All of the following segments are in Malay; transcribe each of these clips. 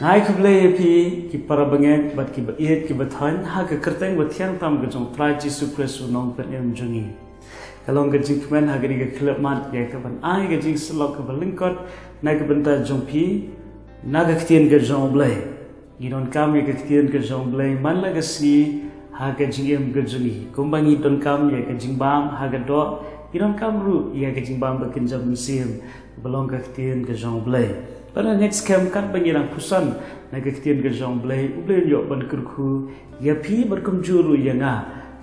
ngai khublei pi ki parabangek bat ki baiet ki bathan ha ka kerteng bathiang tam ga jong trai jisu Kristu nong pen em jungi kalong ga jing kmen ha gani ga klep mat ya ka ban ai ga jing slok ka balingkot na ka banta jong pi na ga ktien ga jong blai idon kam ya ga ktien ga jong blai man la ga si ha ga jing em ga jungi kumbangi don kam ya ga jing bam ha ga do idon kam ru ya ga jing bam ba kin jam sim balong ga ktien ga jong blai pada next camp kat bangirang pusan na ga ktien ga jong blai ublei yo ban kurku ya pi berkum juru ya nga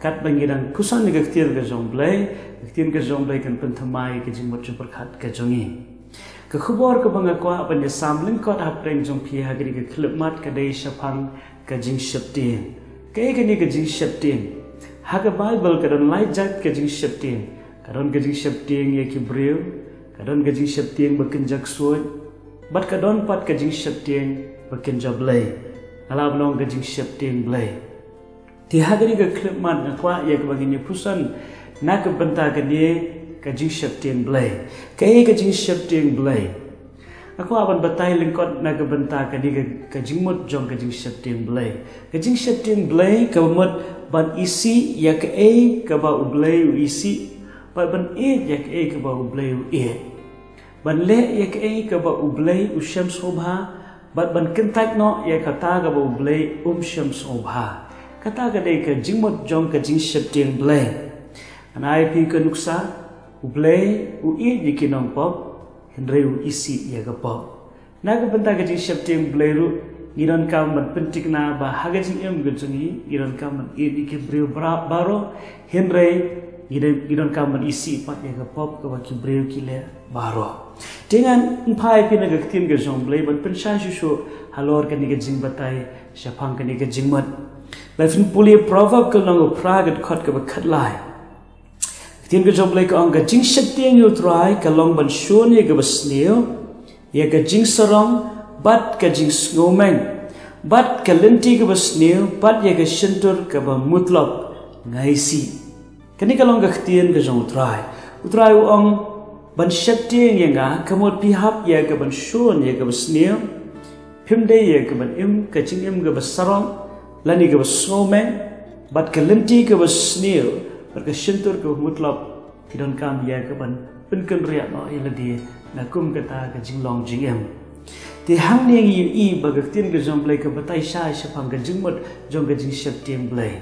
kat bangirang pusan ga ktien ga jong blai ktien ga jong blai kan penthamai ga jing mot super khat ga jongi ka khubor ka banga kwa ban ya samling kot apreng jong pi ha ga klub mat ka dei shapang ga jing shaptin kai ga ni ga jing shaptin ha ga bible ka dan lai jat ka jing shaptin karon ga jing shaptin ya ki breu karon ga jing shaptin bakin jak suoj bat kadon pat ka jing shaptin bakin jablai ala blong ka jing shaptin blai ti hagari ka klip mat na kwa ya ka bagini pusan na ka banta ka ni ka jing shaptin blai kai ka jing shaptin blai aku aban batai lingkot na ka banta ka ni ka jing mot jong ka jing shaptin blai ka jing shaptin blai ka mot ban isi ya ka ka ba ublai u isi ban ya ka ba ublai u ban le ya ka ba ublai usham sobha ban kentak no ya kata ka ba ublai sham sobha kata ka dei ka jingmot jong ka jing shapting blai anai pi ka nuksa ublai u yikinong pop henre u isi ya ka pop na ka banta ka jing shapting blai ru iran ka man pentik na ba haga jing em ga jungi iran ka man ki breu baro henre iran ka man isi pat ya ka pop ka ba ki breu ki le baro dengan empai pi naga ktien ga jong blai ban pensha shu halor ka ni ga jing batai shapang ka ni ga jing mat lafin puli proverb ka nang pragat khot ka ba khat lai ktien ga jong blai ka ang ga jing shatiang yu trai ka long ban shon ye ga basneo ye ga jing sarong bat ka jing snowman bat ka lenti ga basneo bat ye ga shintur ka ba mutlop ngaisi kani ka long ga ktien ga jong utrai u ang ban shapting yang ga kamot pihap ya ga ban shon ya ga basneo pimde ya ga ban im ka jing im ga basarong lani ga snowman bat ka lenti ga basneo bat ka shintur ka mutlop kidon kam ya ga ban penken ria no iladi na kum kata ka jing long jing em ti hang ne yi ba ga tin ga jong blai ka batai sha shapang ga jing mot jong ga jing shapting blai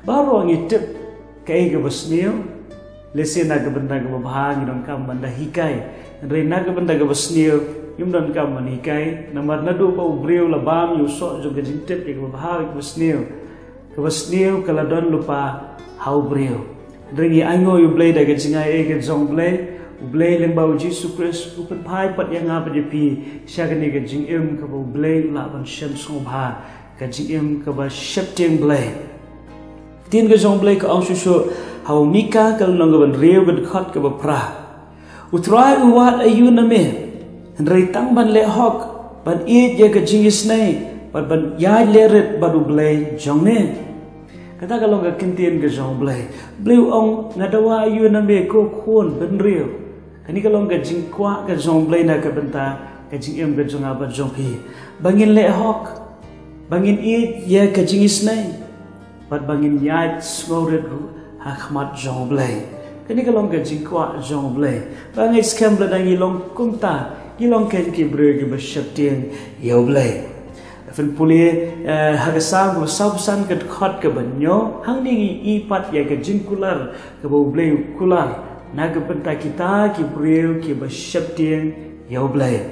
baro ngi tip ka ga basneo lese na ga banda ga bahang don kam banda hikai re na ga banda ga basneo yum don kam man hikai namar na do ba ubreu la bam yu so jo ga jing tip ga bahang ga basneo kala don lupa hau breu ringi ango yu blai da ga jingai ga jong blai ublai leng ba jisu Christ upat pai pat yang apa pi sha ga ni ga jing em ka ba ublai la ban shem so ba ga jing em ka ba shapting blai tin ga jong blai ka ang shu hau mika kal nang ban reu ban khat ka ba pra utrai uwat ayu na me rei tang ban le hok ban eat ye ka jing isnai ban ya le ret ba du blai jong ne kata kalau ga kintien ga jong blai bleu ong ngadawa ayu na me ko khon ban reu kani kalau ga jing kwa ga jong blai na ka banta ka jing em ga jong aba jong pi bangin le hok bangin eat ye ka jing isnai bat bangin ya smoret Ahmad jong blai kani kalong ga jingkwa jong blai bangai scam bla dangi long kumta gilong ken ki bre ki bashaptien yo blai fin puli hagasang ko sabsan ka khot ka banyo hang ni i pat ya ga jingkular ka bo blai kular na ga penta kita ki bre ki bashaptien yo blai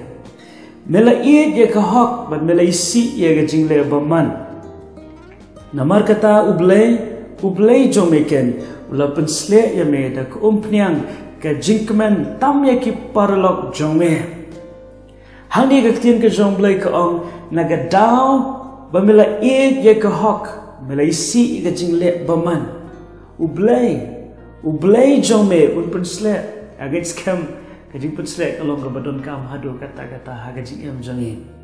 mela i ye ka hok ban mela isi ye ga jingle baman namar kata ublai jomeken ula pensle ya me da kumpniang ka jinkmen tam ya ki parlok jome hani ga tin ka jomblai ka ong naga daw ba mela e ya ka hok mela isi ga jingle baman ublai jome un pensle against kam ka jing pensle along ga badon kam hadu kata ha ga jing em jangi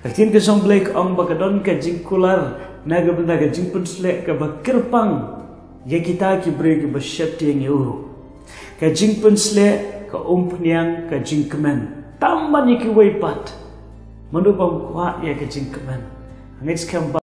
Katin ka song blake ang bakadon ka jing kular naga benda ka jing pensle ka bakirpang ya kita ki break ba shapting yu ka jing pensle ka umpniang ka jing kemen tamman ki weipat Manubang kwa ya ke jing keman. Angit skem ba.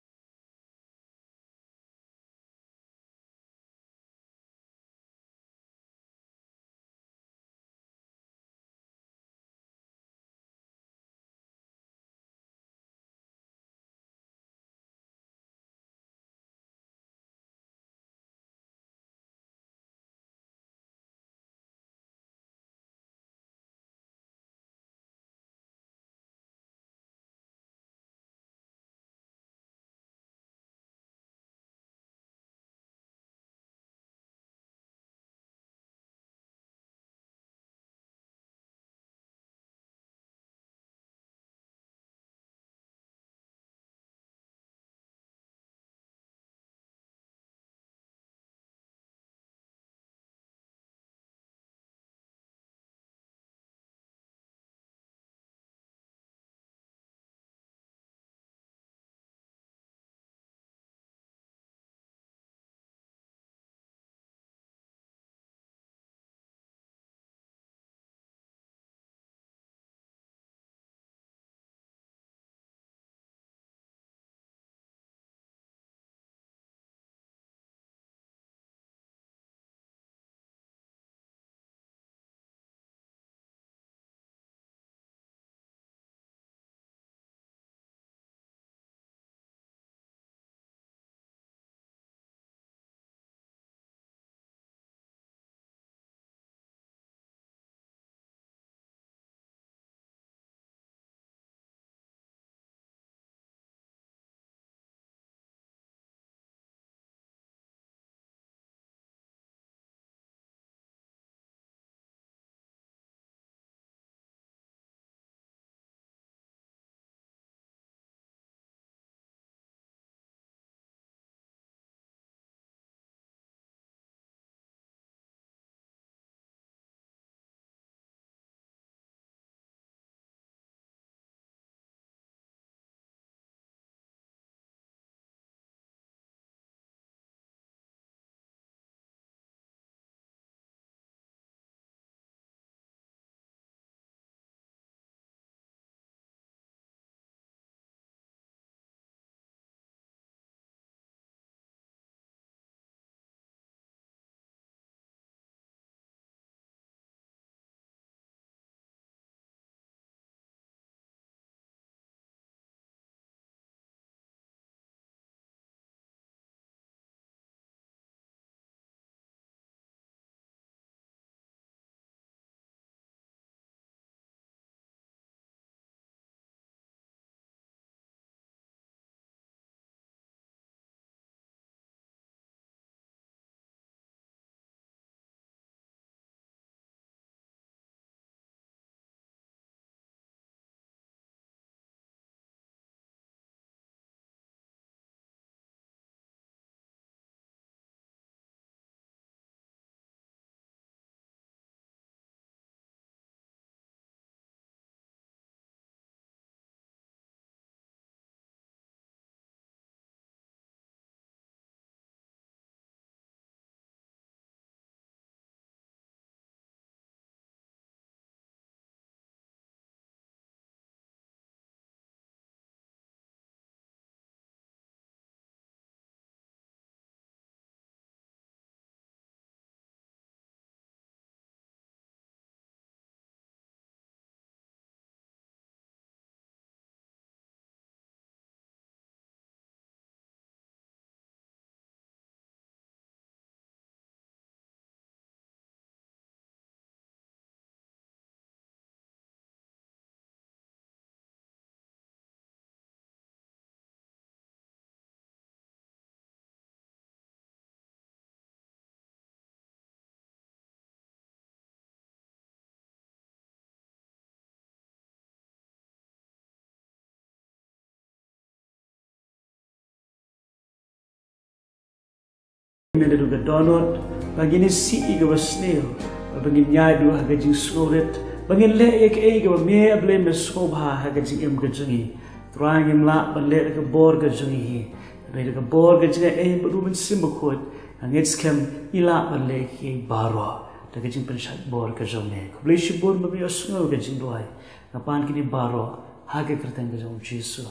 Meneruga donut, bagini si iga basneo, bagin nyadu haga jing skoret, bagin le ek ega me able me sobha haga jing em gajungi, trying him la but le ga bor gajungi, le ga bor gajungi but ruben simbakot, and it's kem ila but le ki baro, the gajing penshat bor gajungi, kublishi bor mabi osno gajing doai, kapan kini baro, haga kerteng gajong Jesu.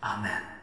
Amen.